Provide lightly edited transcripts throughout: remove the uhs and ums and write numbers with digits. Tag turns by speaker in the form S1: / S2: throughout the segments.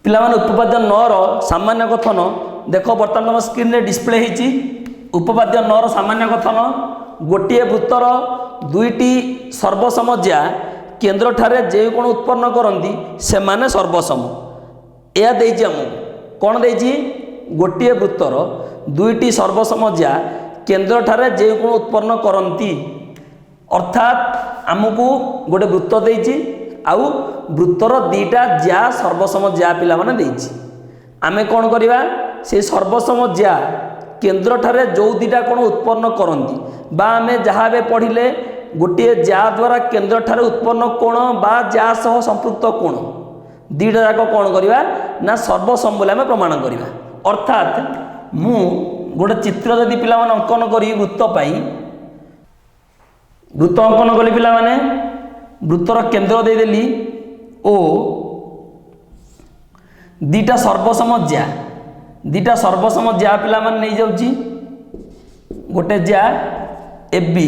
S1: पिलामाने उपपाद्य 9 रो सामान्य कथन देख बर्तमान तुम स्क्रीन रे डिस्प्ले होती। उपपाद्य 9 रो सामान्य कथन गोटे वृत्तर दुईटी सर्वसमज्या केन्द्र ठारे जे कोण उत्पन्न करती से माने सर्वसम। यह देछि हमको कौन देछि गोटे वृत्तर दुईटी सर्वसमज्या केन्द्र ठारे जे कोण उत्पन्न करती अर्थात आमको गोटे वृत्त देछि आउ वृत्तर दीटा ज्या सर्वसम ज्या पिला माने देछि आमे कौन करिवा से सर्वसम ज्या केन्द्र ठारे जो दीटा कोण उत्पन्न करती बा आमे जहाँ बे पढ़िले गोटे ज्या द्वारा केन्द्र ठारे उत्पन्न कोण बा ज्या सह संपृक्त कोण दीटा जाक कौन करिवा ना सर्वसम बोले आमे प्रमाण करिवा। अर्थात मु गोटे चित्र यदि पिला माने अंकन करी वृत्त पाई वृत्त अंकन कली पिला माने वृत्तर केन्द्र देदेली ओ दीटा सर्वसम ज्या पिला माने नहीं जाउची गोटे ज्या एबी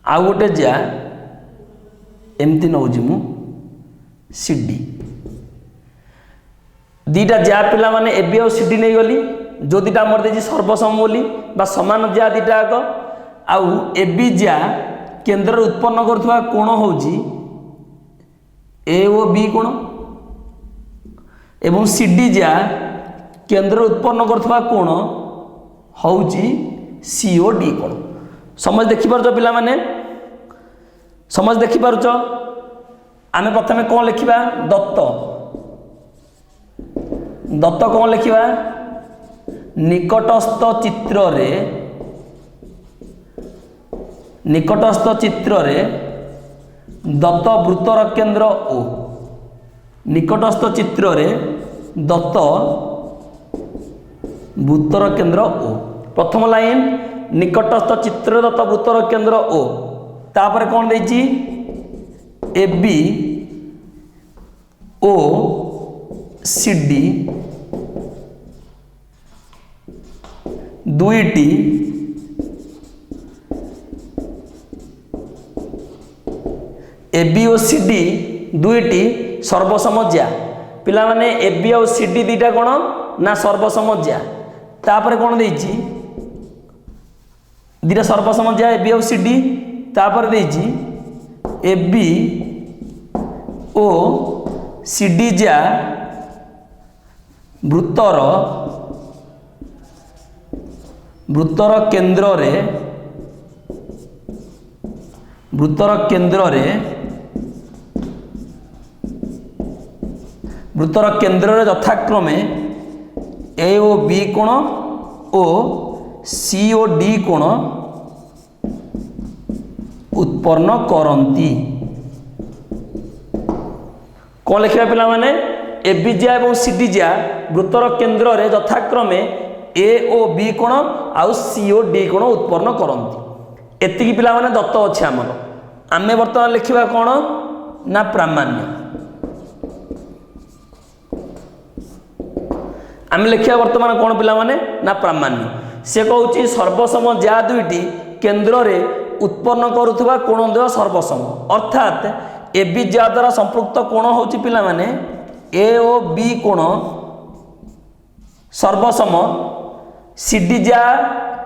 S1: आउ गोटे ज्या एमती नौजी मु सीडी दीटा ज्या पिला माने एबी और सीडी नहीं गली जो दीटा मोर देछि सर्वसम बोली बा समान ज्या दीटा आक आउ एबी ज्या केन्द्र उत्पन्न करुवा कोण होउची ए ओ बी कोण एवं सीडी ज्या केन्द्र उत्पन्न करुवा कोण होउची सी ओ डी कोण। समझ देखि पारुछ पिला माने समझ देखि पारुछ आमे प्रथमे कोन लिखिबा दत्त दत्त कोन लिखिबा निकटस्थ चित्र रे दत्त वृत्तर केन्द्र ओ निकटस्थ चित्र रे दत्त वृत्तर केन्द्र ओ प्रथम लाइन निकटस्थ चित्र दत्त वृत्तर केन्द्र ओ तापर कौन देछि A B O C D दुईटी A B O C D दुईटी सर्वसमज्या पिला माने ए बी और सी डी दीटा कोण ना सर्वसमज्या तापर कौन देछि दीटा सर्वसमज्या ए बी और सी डी तापर देछि A B O C D ज्या वृत्तर केन्द्र रे यथाक्रमे ए ओ बी कोण ओ सी ओ डी कोण उत्पन्न करती। कौन लिखा पिला माने ए बी ज्या और सी डी ज्या वृत्तर केन्द्र रे यथाक्रमे ए ओ बी कोण आउ सी ओ डी कोण उत्पन्न करती। एतिकी पिला माने दत्त अछि हमर आमे वर्तमान लिखिबा कोण ना प्रामाण्य आमे लिखिबा वर्तमान कोण पिला माने ना प्रामाण्य से कहउची सर्वसम ज्या दुईटी केन्द्र रे उत्पन्न करुवा कोण द्वय सर्वसम अर्थात ए बी ज्या द्वारा संपृक्त कोण होउची पिला माने ए ओ बी कोण सर्वसम सी डी ज्या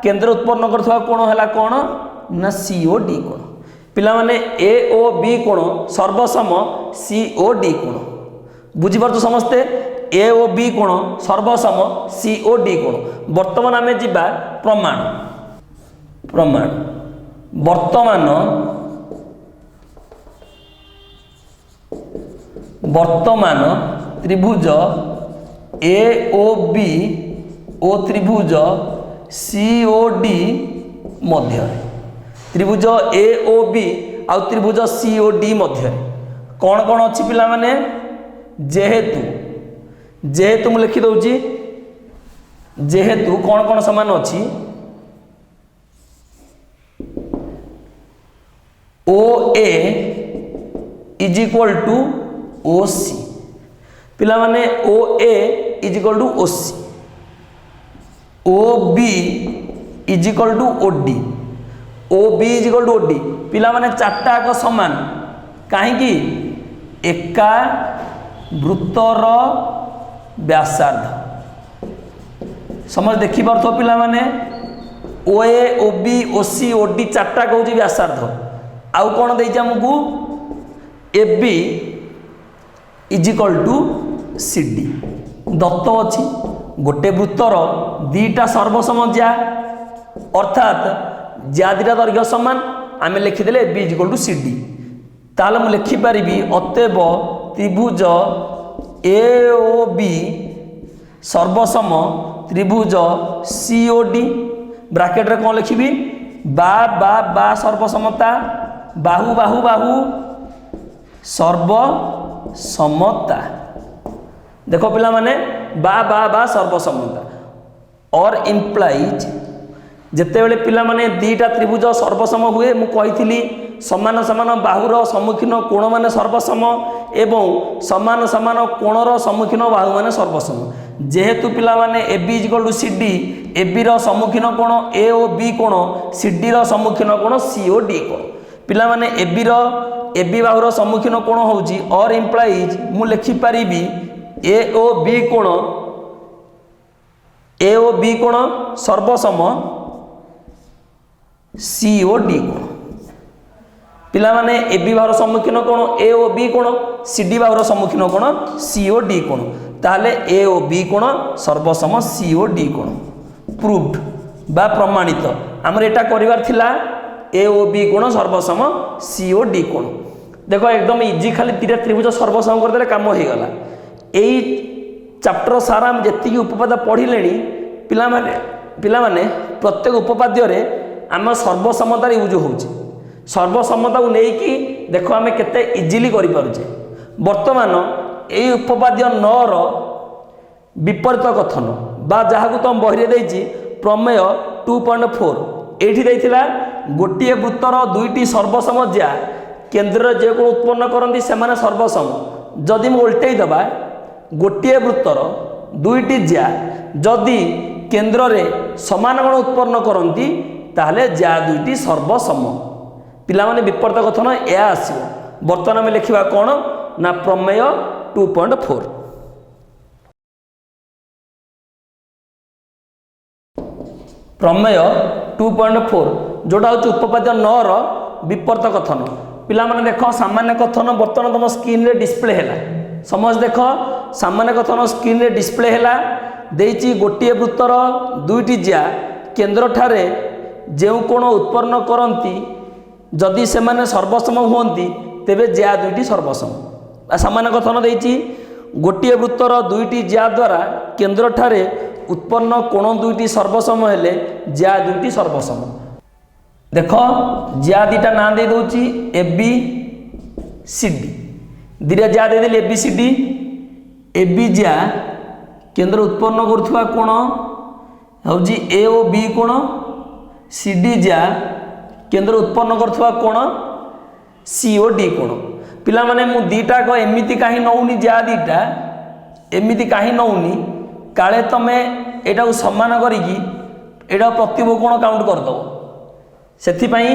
S1: केन्द्र उत्पन्न करुवा कोण हैला कोण ना सी ओ डी कोण पिला माने ए ओ बी कोण सर्वसम सी ओ डी कोण बुझी पारछ समस्ते ए ओ बी कोण सर्वसम सी ओ डी कोण। वर्तमान आमे जिबा प्रमाण वर्तमान त्रिभुज ए ओ बी ओ त्रिभुज सी ओ डी मध्य त्रिभुज ए ओ बी आउ त्रिभुज सी ओ डी मध्य कौन कौन अच्छी पिला माने जेहेतु मु लिखि दउची जेहेतु कौन कौन समान अच्छी O A is equal to O C पिला माने O A is equal to O C O B is equal to O D O B is equal to O D पिला माने चारटा को समान कहीं एका वृत्तर व्यासार्ध। समझ देखि पारथो पिला माने ओए ओबी ओसी ओडी चारटा कहूँ व्यासार्ध। आउ कौन देइछि हमकु AB is equal to CD. दत्त अच्छी गोटे वृत्तर दीटा सर्वसम ज्या अर्थात ज्या दीटा दैर्घ्य समान आम लिखिदे AB is equal to CD. ताहले मु लिखिपारि अतएव त्रिभुज ए ओ बी सर्वसम त्रिभुज सी ओ डी। ब्राकेट रे कौन लिखी बा बा बा सर्वसमता बाहु बाहु बाहु सर्वसमता। देखो पिला माने बा बा बा सर्वसमता और इम्प्लाइज जिते बड़े पिला माने दीटा त्रिभुज सर्वसम हुए मु कही समान समान बाहुर सम्मुखीन कोण माने सर्वसम एवं समान समान कोणर सम्मुखीन बाहु माने सर्वसम। जेहेतु पिला माने A B equal to C D A B रो सम्मुखीन कोण ए ओ बी कोण सी डी रो सम्मुखीन कोण सी ओ डी कोण। पिला माने ए बी बाहुर सम्मुखीन कोण होउची और इम्प्लाइज मु लिखि पारिबी ए ओ बी कोण सर्वसम सी ओ डी कोण। पिला माने ए बी बाहुर सम्मुखीन कोण ए ओ बी कोण सी डी बाहुर सम्मुखीन कोण सी ओ डी कोण। ताहले ए ओ बी कोण सर्वसम सी ओ डी कोण प्रूव्ड बा प्रमाणित। आमर एटा करिवार थिला ए ओ बी कोण सर्वसम सी ओ डी कोण। देखो एकदम इजी खाली तीटा त्रिभुज सर्वसम करदेले काम हो गला। एई चैप्टर सारा हम जेतिकी उपपाद्य पढ़िले पिला माने प्रत्येक उपपाद्य रे आम सर्वसमतार यूज होउची। सर्वसमता को लेकिन देखो आम केते इजिली करि पारुचे। वर्तमान यही उपपाद्य 9 रो विपरीत कथन बा जहाँ को तुम बही देछि प्रमेय 2.4 एठी देथिला गोटे वृत्तर दुईटी सर्वसम ज्या केन्द्र जे को उत्पन्न करती से सर्वसम। जदि मु उल्टै दबा गोटे वृत्तर दुईटी ज्या जदि केन्द्र रे समान कोण उत्पन्न करती ताहले ज्या दुईटी सर्वसम। पिला माने विपरीत कथन या आसीबो। वर्तमान में लिखिबा कोण ना प्रमेय 2.4। प्रमेय 2.4 जोटा हूँ उपपाद्य 9 रो विपरीत कथन। पिला माने देखो सामान्य कथन बर्तमान तुम स्क्रीन रे डिस्प्ले हैला। समझ देख सामान्य कथन स्क्रीन रे डिस्प्ले हैला देइछि गोटे वृत्तर दुईटी ज्या केन्द्र ठारे जेउ कोण उत्पन्न करती जदि से माने सर्वसम हुअन्ति तेबे ज्या दुईटी सर्वसम। सामान्य कथन देइछि गोटे वृत्तर दुईटी ज्या द्वारा केन्द्र ठारे उत्पन्न कोण दुईटी सर्वसम हेले ज्या दुईटी सर्वसम। देख ज्या दीटा ना दे दउछि ए बी सी डी दीटा ज्या दे देली A B C D. A B ज्या केन्द्र उत्पन्न करुवा कोण हउछि ए ओ बी कोण सी डी ज्या केन्द्र उत्पन्न करुवा कोण सी ओ डी कोण। पिला माने मु दीटा को एमिति काहे नउनी ज्या दीटा एमिति काहे नउनी काले तमे एटा समान करिकी एटा प्रतिभु कोण काउंट कर दो सेथि पई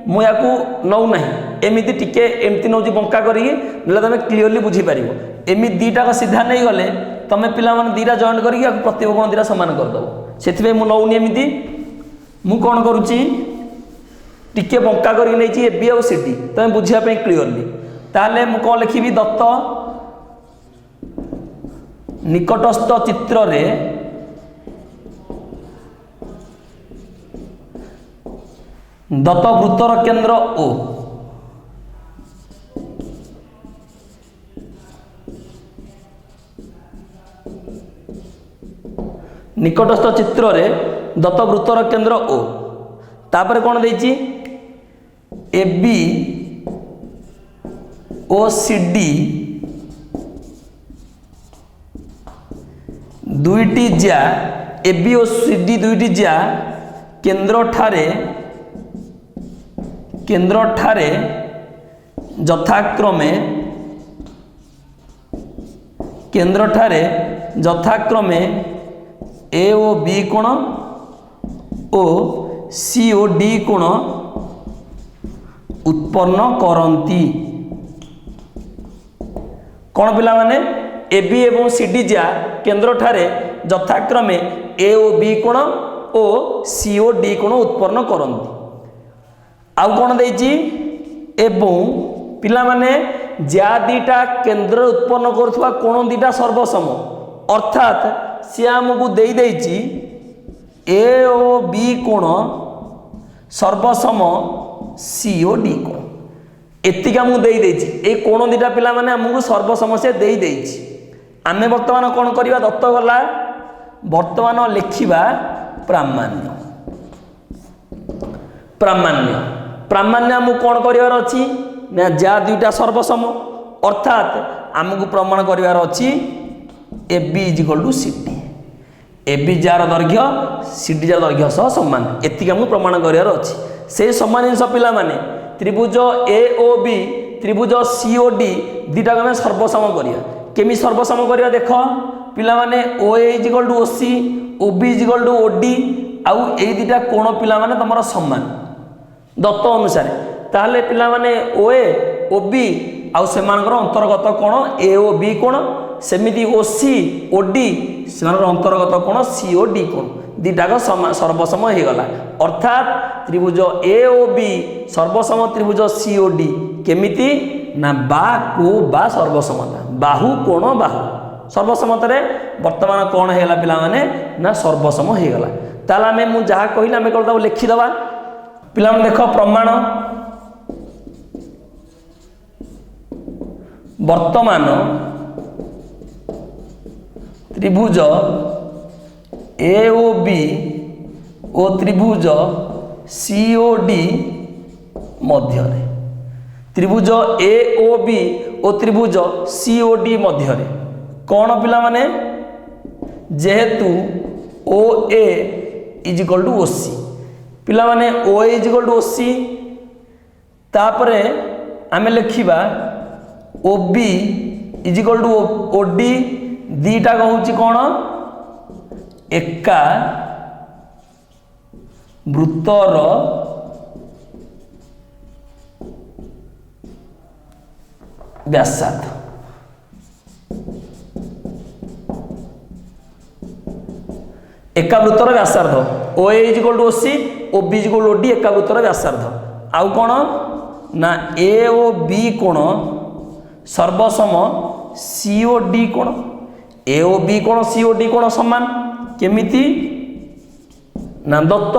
S1: मु याकू नउ नाही एमिति टिके एमिति नउजी बंका करिकी नले तमे क्लियरली बुझी पारिबो। एमि दीटा को सीधा नहीं गले तमे पिला माने दीटा जॉइन करिकी याकू प्रतिभु कोण दीटा समान कर दो। सेथि पई मु नउनी एमिति मु कोण करूची टिके बंका करिकी नैची ए बी और सी डी तमे बुझिया पई क्लियरली। ताले मु कोण लिखिबी दत्त निकटस्थ चित्र रे दत्त वृत्तर केन्द्र ओ निकटस्थ चित्र रे दत्त वृत्तर केन्द्र ओ तापर कौन देइछि ए बी ओ सी डी दुईटी ज्या ए बी ओ सी डी दुईटी ज्या केन्द्र ठारे यथाक्रमे ए ओ बी कोण ओ सी ओ डी कोण उत्पन्न करती। कौन पिला माने ए बी एवं सी डी ज्या केन्द्र ठारे यथाक्रमे ए ओ बी कोण और सी ओ डी कोण उत्पन्न करती। आउ कौन देइछि एवं पिला माने ज्या दीटा केन्द्र उत्पन्न करुवा कोण दीटा सर्वसम अर्थात सी आमको दे देइछि ए ओ बी कोण सर्वसम सी ओ डी कोण एतिक आमको दे देइछि ए कोण दीटा पिला माने आमको सर्वसम से दे देइछि। आमे वर्तमान कौन करवा दत्त गला वर्तमान लिखिबा प्रामाण्य प्रामाण्य प्रामाण्य आमको कौन करार अच्छी ना जा दुईटा सर्वसम अर्थात आमको प्रमाण करार अच्छी A B is equal to C D A B जार दैर्घ्य सी डी जार दैर्घ्य सह समान एतिक आमको प्रमाण करार अच्छी से समान जिनस पिला माने त्रिभुज ए ओ बी त्रिभुज सी ओ डी दुईटा आम सर्वसम करिया केमी सर्वसम करिया देख पिला माने O A is equal to O C O B is equal to O D आउ ए दुईटा कोण पिला माने तमरा समान दत्त अनुसार ताहले पिला माने ओ ए ओ बी आउ सेमानकर अंतर्गत कोण ए ओ बी कोण सेमिति ओ सी ओ डी सेमानकर अंतर्गत कोण सी ओ डी कोण दुईटाक सर्वसम हो गला अर्थात त्रिभुज ए ओ बी सर्वसम त्रिभुज सी ओ डी केमिति ना बा को बा सर्वसमता बाहु कोण बाहु सर्वसमत वर्तमान कौन होगा पिला माने ना सर्वसम हो गला ताला आमे मु जहाँ कहली आमे कौन लिखिदबा पिला माने देख प्रमाण वर्तमान त्रिभुज ए ओ बी ओ त्रिभुज सी ओ डी मध्य त्रिभुज ए ओ बी ओ त्रिभुज सी ओ डी मध्य कौन पिला माने जेहेतु O A is equal to O C पिला माने O A is equal to O C तापरे आमे लिखिबा O B is equal to O D दीटा कहूँ कौन एका वृत्तर व्यासार्ध एका वृत्तर व्यासार्ध O A is equal to O C O B is equal to O D एका वृत्तर व्यासार्ध आउ कौन ना ए ओ बी कोण सर्वसम सी ओ डी कोण ए ओ बी कोण सी ओ डी कोण समान केमिति ना दत्त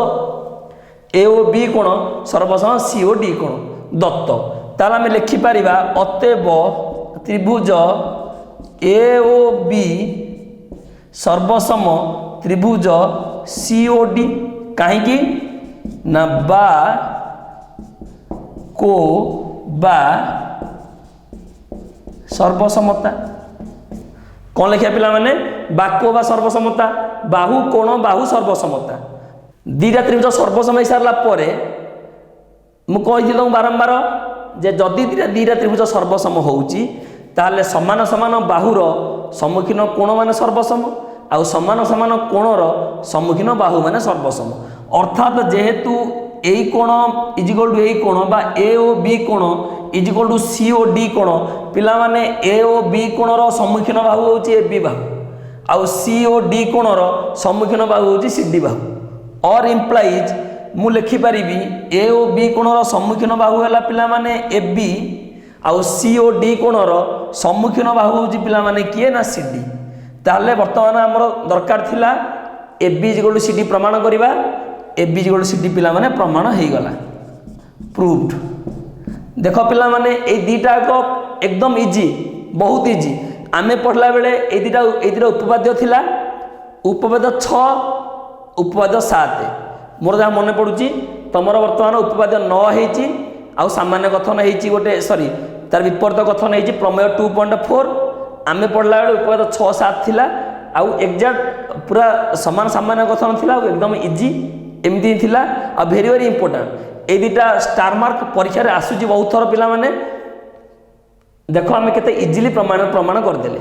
S1: ए ओ बी कोण सर्वसम सी ओ डी कोण दत्त ताला आमे लिखि पारिबा अतएव त्रिभुज ए ओ बी सर्वसम त्रिभुज सी ओ डी कहीं ना बा को बा सर्वसमता कौन लिखा पिला माने बाको बा सर्वसमता बाहु कोण बाहु सर्वसमता दीटा त्रिभुज सर्वसम हो सारा पर मुझे बारंबार जे जदि दीटा त्रिभुज सर्वसम होउची ताहले समान समान बाहुर सम्मुखीन कोण माने सर्वसम आउ समान समान कोणर सम्मुखीन बाहु माने सर्वसम अर्थात जेहेतु एई कोण इज इक्वल टू एई कोण बा ए ओ बी कोण is equal to C O D कोण पिला माने ए ओ बी कोणर सम्मुखीन बाहु होउची ए बी बाहु आउ सी ओ डी कोणर सम्मुखीन बाहु होउची सी डी बाहु और इम्प्लाइज मु लिखि पारिबी ए ओ बी कोणर सम्मुखीन बाहु हैला पिला माने ए बी आउ सी ओ डी कोणर सम्मुखीन बाहु होउची पिला माने किए ना सी डी ताहले वर्तमान हमर दरकार थिला A B is equal to C D प्रमाण करिबा A B is equal to C D पिला माने प्रमाण हो गला प्रूव्ड देख पिला माने ए दीटा को एकदम इजी बहुत इजी आमे पढ़ला बेले ए दीटा उपपाद्य थिला उपपाद्य 6 उपपाद्य 7 मोर जहाँ मन पड़ुची तमर वर्तमान उपपाद्य 9 होईची आउ सामान्य कथन होईची गोटे सॉरी तार विपरीत कथन होईची प्रमेय 2.4 आमे पढ़ला बेले उपपाद्य 6 7 थिला आउ एग्जैक्ट पूरा समान सामान्य कथन थिला एकदम इजी एमती थिला आ वेरी वेरी इंपोर्टेंट ए दुटा स्टार मार्क परीक्षा रे आसुची बहुत थर पिला माने देखो आमे केते इजीली प्रमाण करदेले।